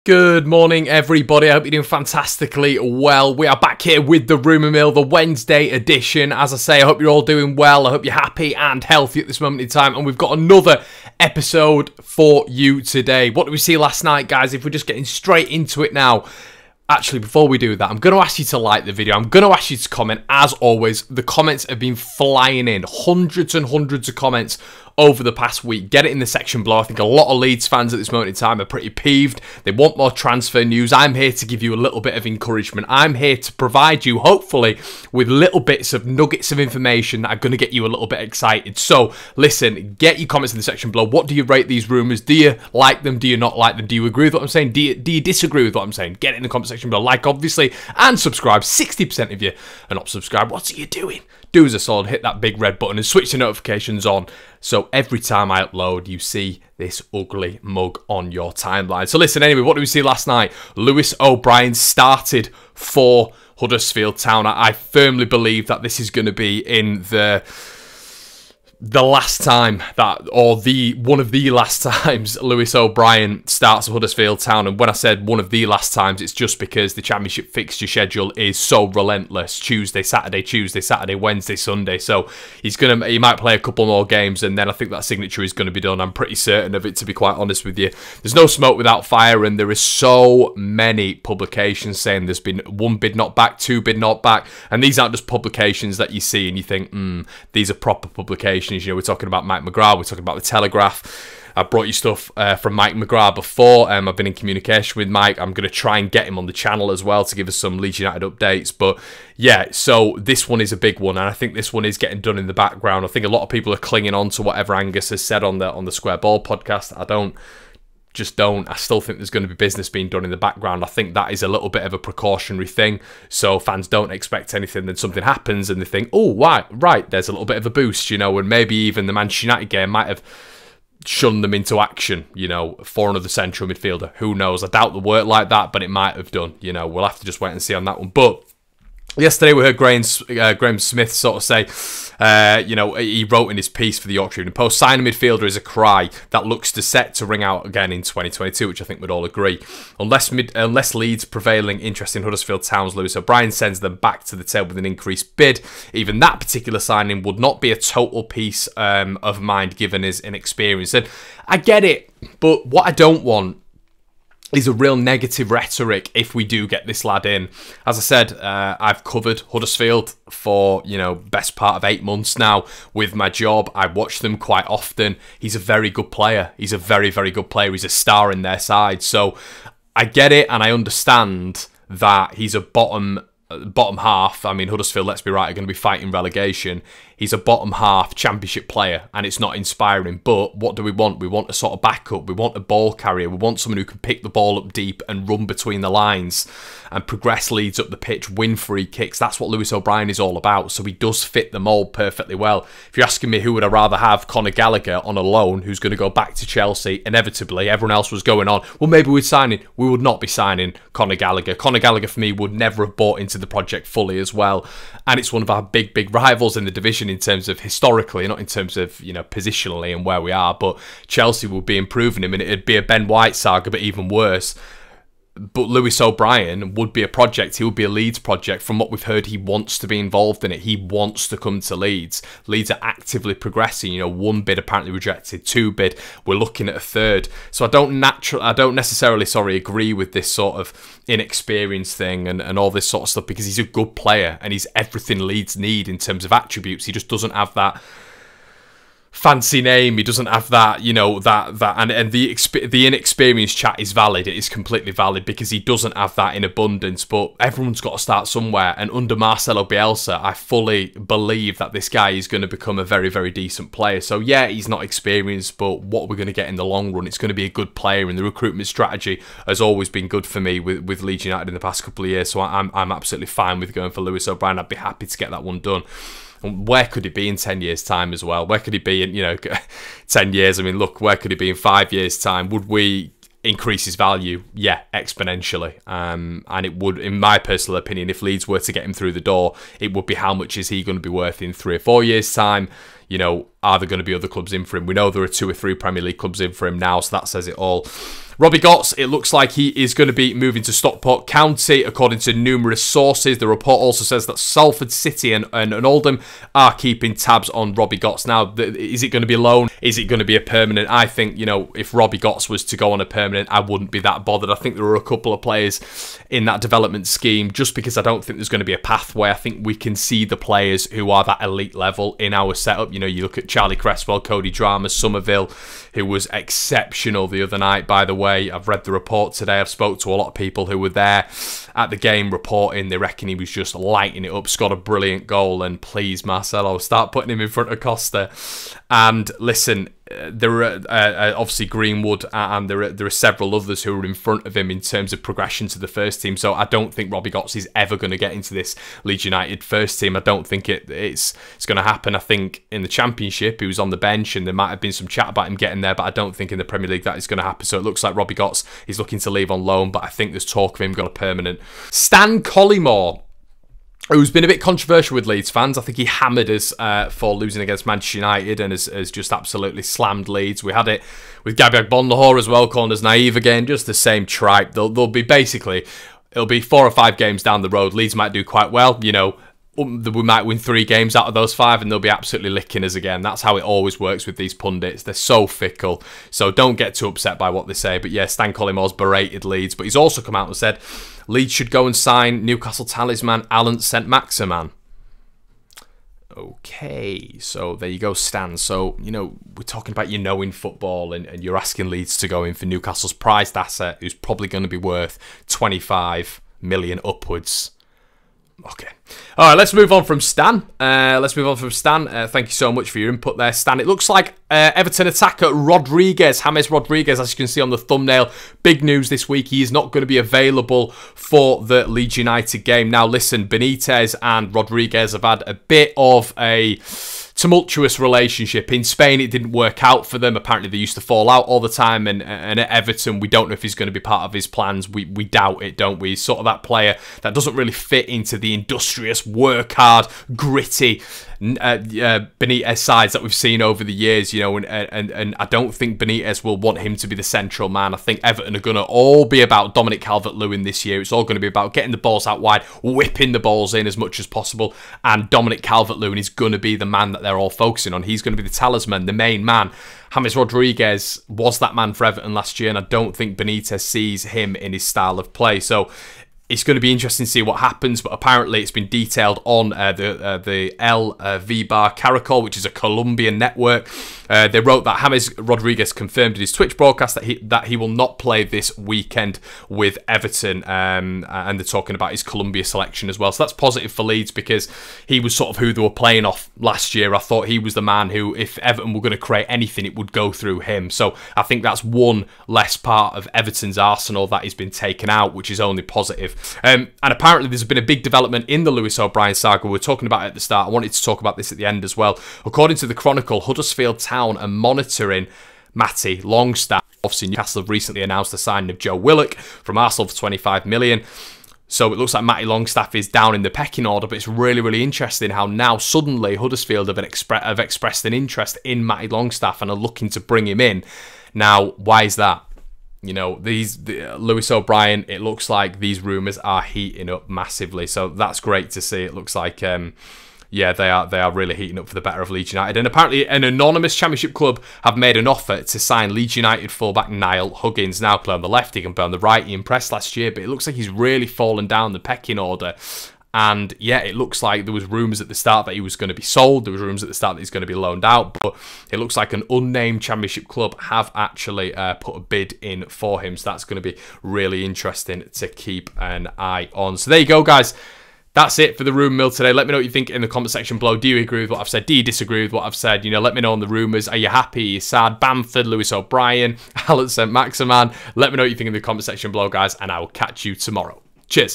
Good morning, everybody. I hope you're doing fantastically well. We are back here with the Rumour Mill, the Wednesday edition. As I say, I hope you're all doing well. I hope you're happy and healthy at this moment in time. And we've got another episode for you today. What did we see last night, guys? If we're just getting straight into it now. Actually, before we do that, I'm going to ask you to like the video. I'm going to ask you to comment. As always, the comments have been flying in. Hundreds and hundreds of comments over the past week. Get it in the section below. I think a lot of Leeds fans at this moment in time are pretty peeved. They want more transfer news. I'm here to give you a little bit of encouragement. I'm here to provide you, hopefully, with little bits of nuggets of information that are going to get you a little bit excited. So, listen, get your comments in the section below. What do you rate these rumours? Do you like them? Do you not like them? Do you agree with what I'm saying? Do you disagree with what I'm saying? Get it in the comment section below. Like, obviously, and subscribe. 60% of you are not subscribed. What are you doing? Do us a solid, hit that big red button and switch the notifications on so every time I upload you see this ugly mug on your timeline. So listen, anyway, what did we see last night? Lewis O'Brien started for Huddersfield Town. I firmly believe that this is going to be in the last time that, or one of the last times Lewis O'Brien starts at Huddersfield Town. And when I said one of the last times, it's just because the Championship fixture schedule is so relentless. Tuesday, Saturday, Wednesday, Sunday. So he might play a couple more games, and then I think that signature is going to be done. I'm pretty certain of it, to be quite honest with you. There's no smoke without fire, and there is so many publications saying there's been one bid not back, two bid not back, and these aren't just publications that you see and you think, these are proper publications. You know, we're talking about Mike McGrath, we're talking about the Telegraph. I brought you stuff from Mike McGrath before. I've been in communication with Mike. I'm going to try and get him on the channel as well to give us some Leeds United updates. But yeah, so this one is a big one, and I think this one is getting done in the background. I think a lot of people are clinging on to whatever Angus has said on the Square Ball podcast. I still think there's going to be business being done in the background. I think that is a little bit of a precautionary thing. So fans don't expect anything, then something happens and they think, oh, right, there's a little bit of a boost, you know, and maybe even the Manchester United game might have shunned them into action, you know, for another central midfielder. Who knows? I doubt the work like that, but it might have done. You know, we'll have to just wait and see on that one. But yesterday we heard Graham Smith sort of say, you know, he wrote in his piece for the Yorkshire Evening Post, sign a midfielder is a cry that looks set to ring out again in 2022, which I think we'd all agree. Unless Leeds prevailing interest in Huddersfield Town's Lewis O'Brien sends them back to the table with an increased bid, even that particular signing would not be a total peace of mind given his inexperience. And I get it, but what I don't want is a real negative rhetoric if we do get this lad in. As I said, I've covered Huddersfield for, you know, best part of 8 months now with my job. I watch them quite often. He's a very good player. He's a very, very good player. He's a star in their side. So I get it, and I understand that he's a bottom half. I mean, Huddersfield, let's be right, are going to be fighting relegation. He's a bottom half Championship player, and it's not inspiring. But what do we want? We want a sort of backup. We want a ball carrier. We want someone who can pick the ball up deep and run between the lines and progress leads up the pitch, win free kicks. That's what Lewis O'Brien is all about. So he does fit the mould perfectly well. If you're asking me who would I rather have, Conor Gallagher on a loan, who's going to go back to Chelsea, inevitably, everyone else was going on, well, maybe we'd sign him. We would not be signing Conor Gallagher. Conor Gallagher, for me, would never have bought into the project fully as well. And it's one of our big, big rivals in the division in terms of historically, not in terms of, you know, positionally and where we are. But Chelsea would be improving him, and it'd be a Ben White saga, but even worse. But Lewis O'Brien would be a project. He would be a Leeds project. From what we've heard, he wants to be involved in it. He wants to come to Leeds. Leeds are actively progressing. You know, 1 bid apparently rejected, 2 bid. We're looking at a 3rd. So I don't necessarily agree with this sort of inexperience thing and all this sort of stuff, because he's a good player and he's everything Leeds need in terms of attributes. He just doesn't have that fancy name. He doesn't have that, you know, and the inexperienced chat is valid. It is completely valid because he doesn't have that in abundance. But everyone's got to start somewhere, and under Marcelo Bielsa, I fully believe that this guy is going to become a very, very decent player. So yeah, he's not experienced, but what we're going to get in the long run, it's going to be a good player, and the recruitment strategy has always been good for me with Leeds United in the past couple of years. So I'm absolutely fine with going for Lewis O'Brien. I'd be happy to get that one done. And where could he be in 10 years' time as well? Where could he be in, you know, 10 years? I mean, look, where could he be in 5 years' time? Would we increase his value? Yeah, exponentially. And it would, in my personal opinion, if Leeds were to get him through the door, it would be how much is he going to be worth in 3 or 4 years' time? You know, are there going to be other clubs in for him? We know there are 2 or 3 Premier League clubs in for him now, so that says it all. Robbie Gotts, it looks like he is going to be moving to Stockport County, according to numerous sources. The report also says that Salford City and Oldham are keeping tabs on Robbie Gotts. Now, is it going to be a loan? Is it going to be a permanent? I think, you know, if Robbie Gotts was to go on a permanent, I wouldn't be that bothered. I think there are a couple of players in that development scheme, just because I don't think there's going to be a pathway. I think we can see the players who are that elite level in our setup. You know, you look at Charlie Cresswell, Cody Drama, Somerville, who was exceptional the other night, by the way. I've read the report today. I've spoke to a lot of people who were there at the game reporting. They reckon he was just lighting it up, scored a brilliant goal, and please, Marcelo, start putting him in front of Costa. And listen, there are obviously Greenwood, and there are several others who are in front of him in terms of progression to the first team. So I don't think Robbie Gotts is ever going to get into this Leeds United first team. I don't think it's going to happen. I think in the Championship he was on the bench, and there might have been some chat about him getting there, but I don't think in the Premier League that is going to happen. So it looks like Robbie Gotts is looking to leave on loan, but I think there's talk of him going to permanent. Stan Collymore, who's been a bit controversial with Leeds fans. I think he hammered us for losing against Manchester United and has just absolutely slammed Leeds. We had it with Gabriel Bonlahor as well, calling us naive again. Just the same tripe. They'll be basically, it'll be 4 or 5 games down the road. Leeds might do quite well, you know. We might win 3 games out of those 5 and they'll be absolutely licking us again. That's how it always works with these pundits. They're so fickle. So don't get too upset by what they say. But yeah, Stan Collymore's berated Leeds. But he's also come out and said Leeds should go and sign Newcastle talisman Alan SAINT-MAXIMIN. Okay, so there you go, Stan. So, you know, we're talking about in football, and you're asking Leeds to go in for Newcastle's prized asset, who's probably going to be worth 25 million upwards. Okay. All right, let's move on from Stan. Thank you so much for your input there, Stan. It looks like Everton attacker James Rodriguez, as you can see on the thumbnail, big news this week. He is not going to be available for the Leeds United game. Now, listen, Benitez and Rodriguez have had a bit of a tumultuous relationship. In Spain, it didn't work out for them. Apparently, they used to fall out all the time. And at Everton, we don't know if he's going to be part of his plans. We doubt it, don't we? He's sort of that player that doesn't really fit into the industrious, work hard, gritty Benitez sides that we've seen over the years, you know, and I don't think Benitez will want him to be the central man. I think Everton are going to all be about Dominic Calvert-Lewin this year. It's all going to be about getting the balls out wide, whipping the balls in as much as possible, and Dominic Calvert-Lewin is going to be the man that they're all focusing on. He's going to be the talisman, the main man. James Rodriguez was that man for Everton last year, and I don't think Benitez sees him in his style of play. So it's going to be interesting to see what happens, but apparently it's been detailed on the El Vibar Caracol, which is a Colombian network. They wrote that James Rodriguez confirmed in his Twitch broadcast that he will not play this weekend with Everton, and they're talking about his Colombia selection as well. So that's positive for Leeds, because he was sort of who they were playing off last year. I thought he was the man who, if Everton were going to create anything, it would go through him. So I think that's one less part of Everton's arsenal that has been taken out, which is only positive. And apparently there's been a big development in the Lewis O'Brien saga. We were talking about it at the start. I wanted to talk about this at the end as well. According to the Chronicle, Huddersfield Town are monitoring Matty Longstaff. Obviously, Newcastle have recently announced the signing of Joe Willock from Arsenal for 25 million. So it looks like Matty Longstaff is down in the pecking order, but it's really, really interesting how now suddenly Huddersfield have expressed an interest in Matty Longstaff and are looking to bring him in. Now, why is that? You know, Lewis O'Brien, it looks like these rumours are heating up massively. So that's great to see. It looks like, yeah, they are really heating up for the better of Leeds United. And apparently an anonymous Championship club have made an offer to sign Leeds United fullback Niall Huggins. Now, play on the left, he can play on the right. He impressed last year, but it looks like he's really fallen down the pecking order. And yeah, it looks like there was rumours at the start that he was going to be sold. There was rumours at the start that he's going to be loaned out. But it looks like an unnamed Championship club have actually put a bid in for him. So that's going to be really interesting to keep an eye on. So there you go, guys. That's it for the Rumour Mill today. Let me know what you think in the comment section below. Do you agree with what I've said? Do you disagree with what I've said? You know, let me know on the rumours. Are you happy? Are you sad? Bamford, Lewis O'Brien, Alan SAINT-MAXIMIN. Let me know what you think in the comment section below, guys. And I will catch you tomorrow. Cheers.